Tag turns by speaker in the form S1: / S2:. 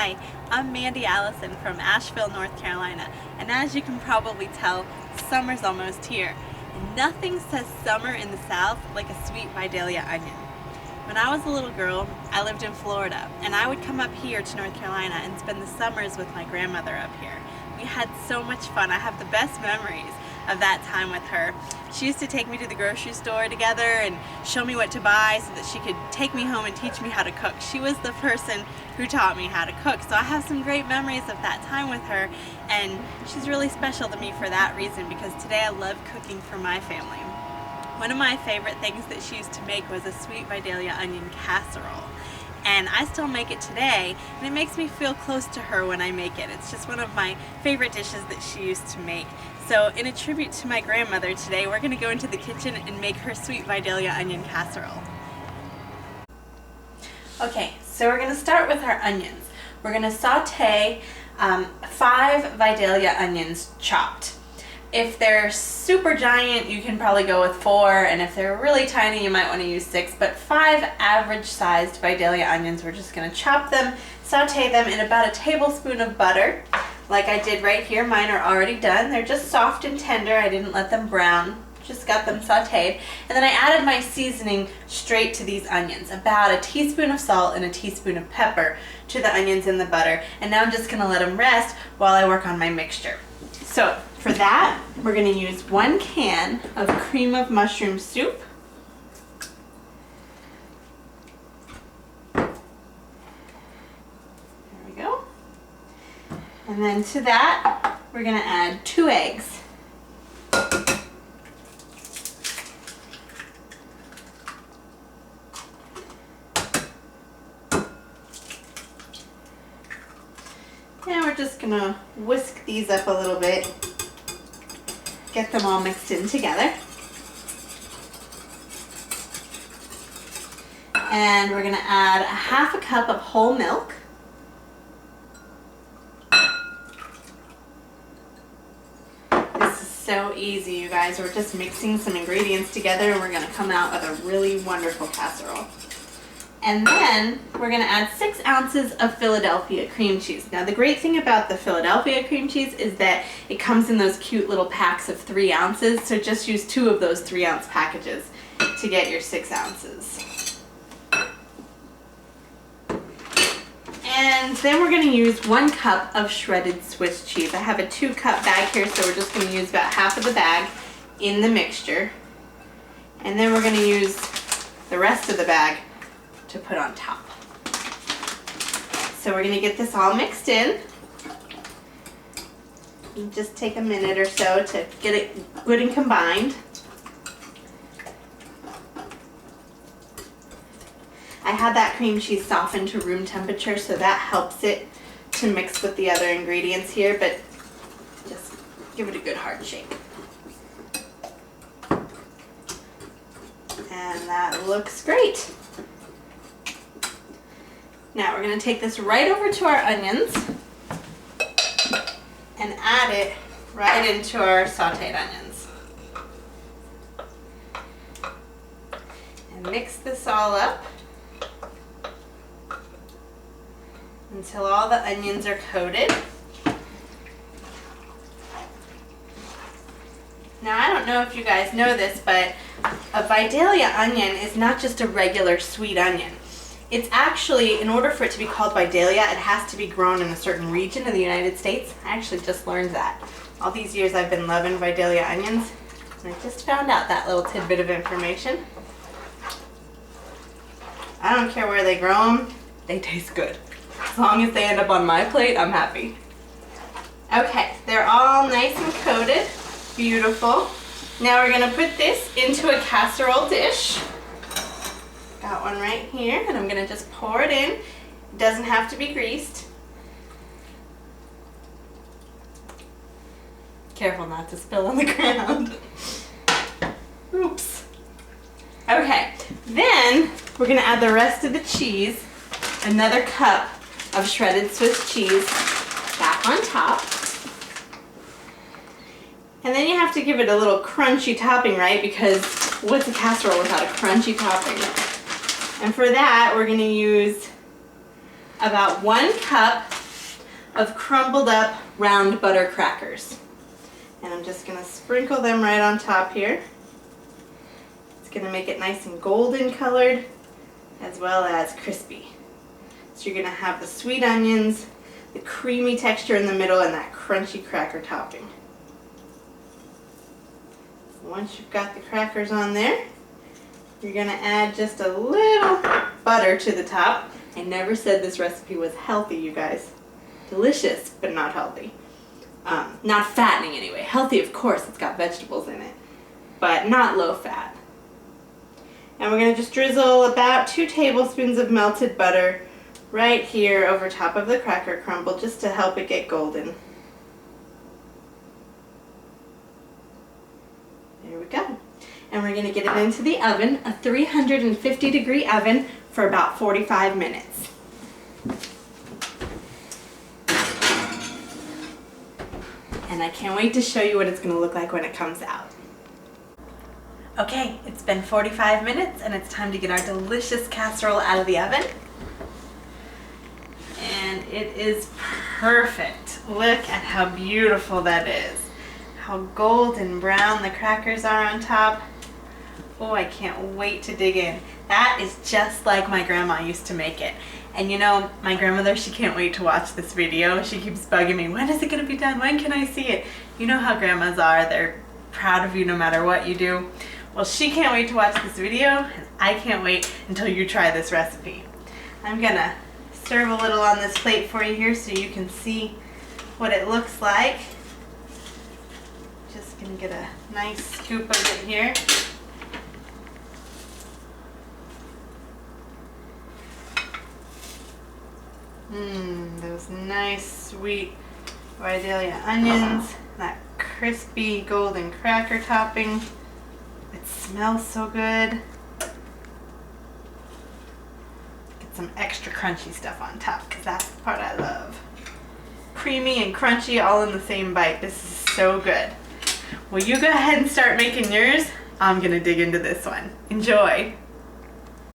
S1: Hi, I'm Mandy Allison from Asheville, North Carolina, and as you can probably tell, summer's almost here. And nothing says summer in the South like a sweet Vidalia onion. When I was a little girl, I lived in Florida, and I would come up here to North Carolina and spend the summers with my grandmother up here. We had so much fun. I have the best memories of that time with her. She used to take me to the grocery store together and show me what to buy so that she could take me home and teach me how to cook. She was the person who taught me how to cook, so I have some great memories of that time with her, and she's really special to me for that reason, because today I love cooking for my family. One of my favorite things that she used to make was a sweet Vidalia onion casserole. And I still make it today, and it makes me feel close to her when I make it. It's just one of my favorite dishes that she used to make. So in a tribute to my grandmother today, we're going to go into the kitchen and make her sweet Vidalia onion casserole. Okay, so we're going to start with our onions. We're going to saute 5 Vidalia onions chopped. If they're super giant, you can probably go with 4, and if they're really tiny, you might want to use 6, but 5 average-sized Vidalia onions. We're just going to chop them, saute them in about a tablespoon of butter, like I did right here. Mine are already done. They're just soft and tender. I didn't let them brown, just got them sauteed. And then I added my seasoning straight to these onions, about a teaspoon of salt and a teaspoon of pepper to the onions in the butter. And now I'm just going to let them rest while I work on my mixture. So for that, we're going to use 1 can of cream of mushroom soup. There we go. And then to that, we're going to add 2 eggs. And we're just going to whisk these up a little bit, get them all mixed in together. And we're going to add 1/2 cup of whole milk. This is so easy, you guys. We're just mixing some ingredients together and we're going to come out with a really wonderful casserole. And then we're going to add 6 ounces of Philadelphia cream cheese. Now the great thing about the Philadelphia cream cheese is that it comes in those cute little packs of 3 ounces, so just use 2 of those 3-ounce packages to get your 6 ounces. And then we're going to use 1 cup of shredded Swiss cheese. I have a 2-cup bag here, so we're just going to use about half of the bag in the mixture. And then we're going to use the rest of the bag to put on top. So we're going to get this all mixed in. And just take a minute or so to get it good and combined. I had that cream cheese softened to room temperature, so that helps it to mix with the other ingredients here, but just give it a good hard shake. And that looks great. Now we're going to take this right over to our onions and add it right into our sauteed onions. And mix this all up until all the onions are coated. Now I don't know if you guys know this, but a Vidalia onion is not just a regular sweet onion. It's actually, in order for it to be called Vidalia, it has to be grown in a certain region of the United States. I actually just learned that. All these years I've been loving Vidalia onions, and I just found out that little tidbit of information. I don't care where they grow them, they taste good. As long as they end up on my plate, I'm happy. Okay, they're all nice and coated. Beautiful. Now we're going to put this into a casserole dish. Got one right here, and I'm going to just pour it in. It doesn't have to be greased. Careful not to spill on the ground. Oops. Okay, then we're going to add the rest of the cheese, another cup of shredded Swiss cheese back on top. And then you have to give it a little crunchy topping, right? Because what's a casserole without a crunchy topping? And for that, we're going to use about 1 cup of crumbled up round butter crackers. And I'm just gonna sprinkle them right on top here. It's gonna make it nice and golden colored as well as crispy. So you're gonna have the sweet onions, the creamy texture in the middle, and that crunchy cracker topping. So once you've got the crackers on there, you're gonna add just a little butter to the top. I never said this recipe was healthy, you guys. Delicious, but not healthy. Not fattening anyway. Healthy, of course, it's got vegetables in it, but not low fat. And we're gonna just drizzle about 2 tablespoons of melted butter right here over top of the cracker crumble just to help it get golden. There we go. And we're gonna get it into the oven, a 350-degree oven, for about 45 minutes. And I can't wait to show you what it's gonna look like when it comes out. Okay, it's been 45 minutes and it's time to get our delicious casserole out of the oven. And it is perfect. Look at how beautiful that is. How golden brown the crackers are on top. Oh, I can't wait to dig in. That is just like my grandma used to make it. And you know, my grandmother, she can't wait to watch this video. She keeps bugging me, when is it gonna be done? When can I see it? You know how grandmas are, they're proud of you no matter what you do. Well, she can't wait to watch this video, and I can't wait until you try this recipe. I'm gonna serve a little on this plate for you here so you can see what it looks like. Just gonna get a nice scoop of it here. Those nice sweet Vidalia onions, that crispy golden cracker topping. It smells so good. Get some extra crunchy stuff on top because that's the part I love. Creamy and crunchy all in the same bite. This is so good. Well, you go ahead and start making yours. I'm gonna dig into this one. Enjoy.